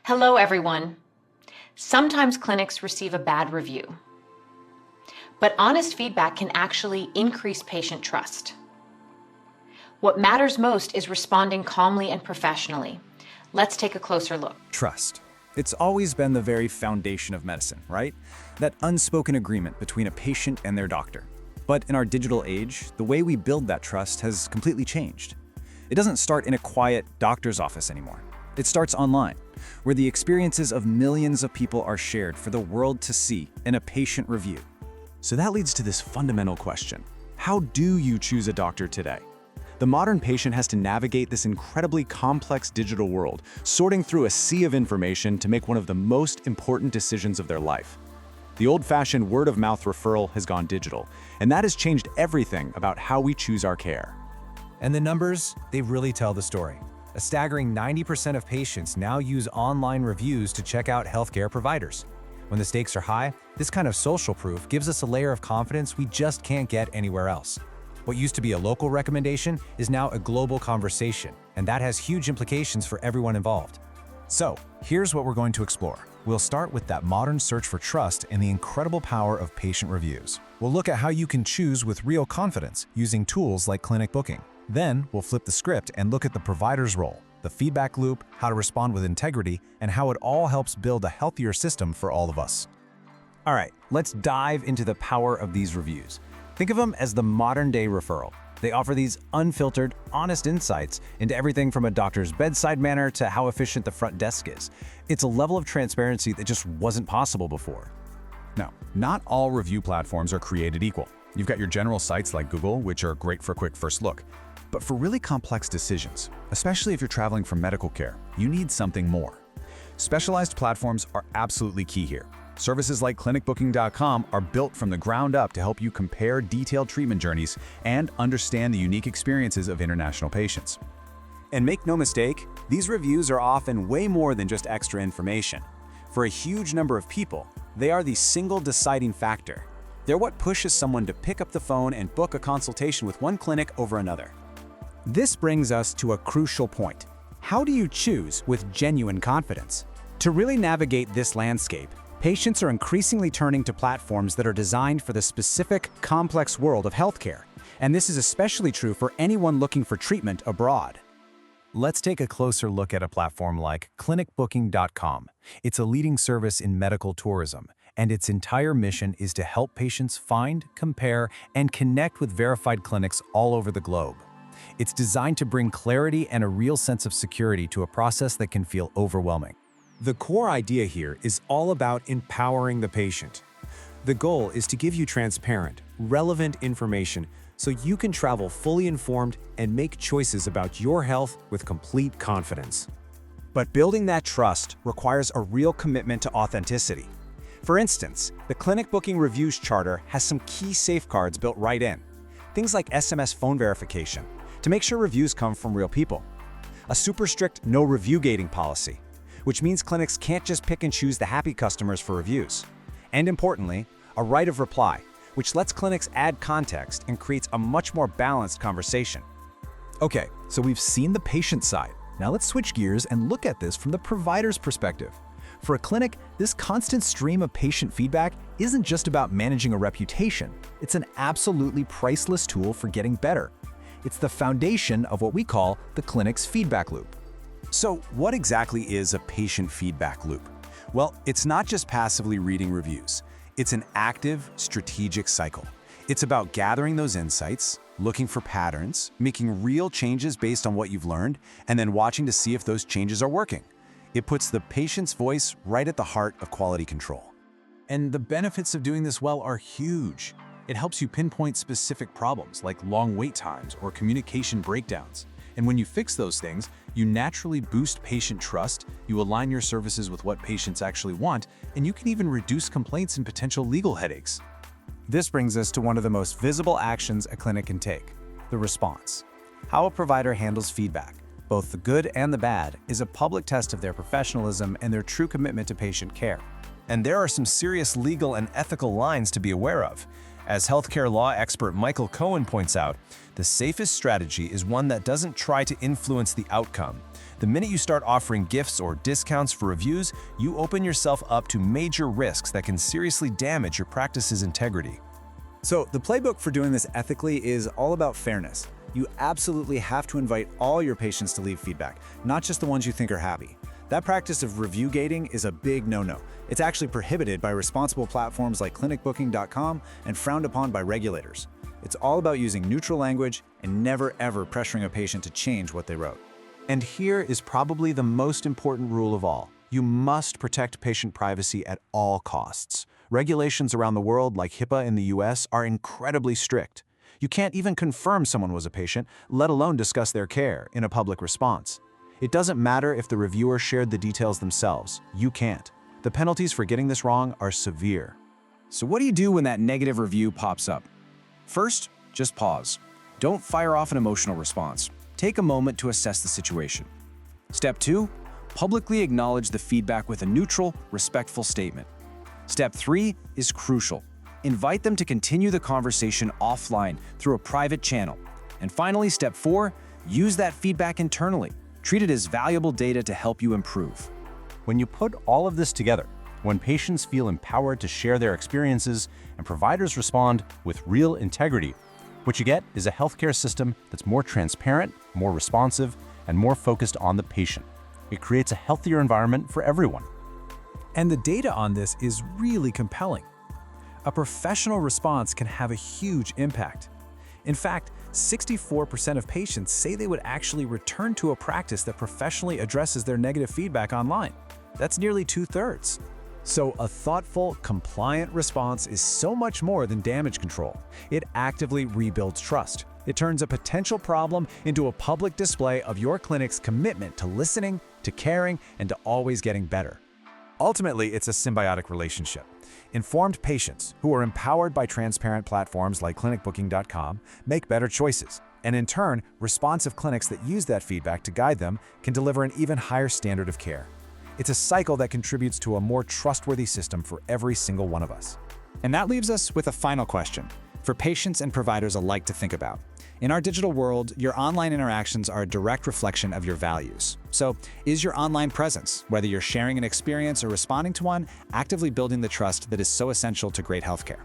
Hello, everyone. Sometimes clinics receive a bad review, but honest feedback can actually increase patient trust. What matters most is responding calmly and professionally. Let's take a closer look. Trust. It's always been the very foundation of medicine, right? That unspoken agreement between a patient and their doctor. But in our digital age, the way we build that trust has completely changed. It doesn't start in a quiet doctor's office anymore. It starts online, where the experiences of millions of people are shared for the world to see in a patient review. So that leads to this fundamental question. How do you choose a doctor today? The modern patient has to navigate this incredibly complex digital world, sorting through a sea of information to make one of the most important decisions of their life. The old-fashioned word-of-mouth referral has gone digital, and that has changed everything about how we choose our care. And the numbers, they really tell the story. A staggering 90% of patients now use online reviews to check out healthcare providers. When the stakes are high, this kind of social proof gives us a layer of confidence we just can't get anywhere else. What used to be a local recommendation is now a global conversation, and that has huge implications for everyone involved. So, here's what we're going to explore. We'll start with that modern search for trust and the incredible power of patient reviews. We'll look at how you can choose with real confidence using tools like ClinicBooking. Then, we'll flip the script and look at the provider's role, the feedback loop, how to respond with integrity, and how it all helps build a healthier system for all of us. All right, let's dive into the power of these reviews. Think of them as the modern-day referral. They offer these unfiltered, honest insights into everything from a doctor's bedside manner to how efficient the front desk is. It's a level of transparency that just wasn't possible before. Now, not all review platforms are created equal. You've got your general sites like Google, which are great for a quick first look. But for really complex decisions, especially if you're traveling for medical care, you need something more. Specialized platforms are absolutely key here. Services like ClinicBooking.com are built from the ground up to help you compare detailed treatment journeys and understand the unique experiences of international patients. And make no mistake, these reviews are often way more than just extra information. For a huge number of people, they are the single deciding factor. They're what pushes someone to pick up the phone and book a consultation with one clinic over another. This brings us to a crucial point. How do you choose with genuine confidence? To really navigate this landscape, patients are increasingly turning to platforms that are designed for the specific, complex world of healthcare. And this is especially true for anyone looking for treatment abroad. Let's take a closer look at a platform like ClinicBooking.com. It's a leading service in medical tourism, and its entire mission is to help patients find, compare, and connect with verified clinics all over the globe. It's designed to bring clarity and a real sense of security to a process that can feel overwhelming. The core idea here is all about empowering the patient. The goal is to give you transparent, relevant information so you can travel fully informed and make choices about your health with complete confidence. But building that trust requires a real commitment to authenticity. For instance, the ClinicBooking Reviews Charter has some key safeguards built right in. Things like SMS phone verification, to make sure reviews come from real people. A super strict no review gating policy, which means clinics can't just pick and choose the happy customers for reviews. And importantly, a right of reply, which lets clinics add context and creates a much more balanced conversation. Okay, so we've seen the patient side. Now let's switch gears and look at this from the provider's perspective. For a clinic, this constant stream of patient feedback isn't just about managing a reputation. It's an absolutely priceless tool for getting better. It's the foundation of what we call the clinic's feedback loop. So what exactly is a patient feedback loop? Well, it's not just passively reading reviews. It's an active, strategic cycle. It's about gathering those insights, looking for patterns, making real changes based on what you've learned, and then watching to see if those changes are working. It puts the patient's voice right at the heart of quality control. And the benefits of doing this well are huge. It helps you pinpoint specific problems like long wait times or communication breakdowns. And when you fix those things, you naturally boost patient trust, you align your services with what patients actually want, and you can even reduce complaints and potential legal headaches. This brings us to one of the most visible actions a clinic can take, the response. How a provider handles feedback, both the good and the bad, is a public test of their professionalism and their true commitment to patient care. And there are some serious legal and ethical lines to be aware of. As healthcare law expert Michael Cohen points out, the safest strategy is one that doesn't try to influence the outcome. The minute you start offering gifts or discounts for reviews, you open yourself up to major risks that can seriously damage your practice's integrity. So the playbook for doing this ethically is all about fairness. You absolutely have to invite all your patients to leave feedback, not just the ones you think are happy. That practice of review gating is a big no-no. It's actually prohibited by responsible platforms like ClinicBooking.com and frowned upon by regulators. It's all about using neutral language and never ever pressuring a patient to change what they wrote. And here is probably the most important rule of all. You must protect patient privacy at all costs. Regulations around the world, like HIPAA in the US, are incredibly strict. You can't even confirm someone was a patient, let alone discuss their care in a public response. It doesn't matter if the reviewer shared the details themselves. You can't. The penalties for getting this wrong are severe. So what do you do when that negative review pops up? First, just pause. Don't fire off an emotional response. Take a moment to assess the situation. Step 2, publicly acknowledge the feedback with a neutral, respectful statement. Step 3 is crucial. Invite them to continue the conversation offline through a private channel. And finally, step 4, use that feedback internally. Treat it as valuable data to help you improve. When you put all of this together, when patients feel empowered to share their experiences and providers respond with real integrity, what you get is a healthcare system that's more transparent, more responsive, and more focused on the patient. It creates a healthier environment for everyone. And the data on this is really compelling. A professional response can have a huge impact. In fact, 64% of patients say they would actually return to a practice that professionally addresses their negative feedback online. That's nearly 2/3. So a thoughtful, compliant response is so much more than damage control. It actively rebuilds trust. It turns a potential problem into a public display of your clinic's commitment to listening, to caring, and to always getting better. Ultimately, it's a symbiotic relationship. Informed patients who are empowered by transparent platforms like ClinicBooking.com make better choices. And in turn, responsive clinics that use that feedback to guide them can deliver an even higher standard of care. It's a cycle that contributes to a more trustworthy system for every single one of us. And that leaves us with a final question for patients and providers alike to think about. In our digital world, your online interactions are a direct reflection of your values. So, is your online presence, whether you're sharing an experience or responding to one, actively building the trust that is so essential to great healthcare?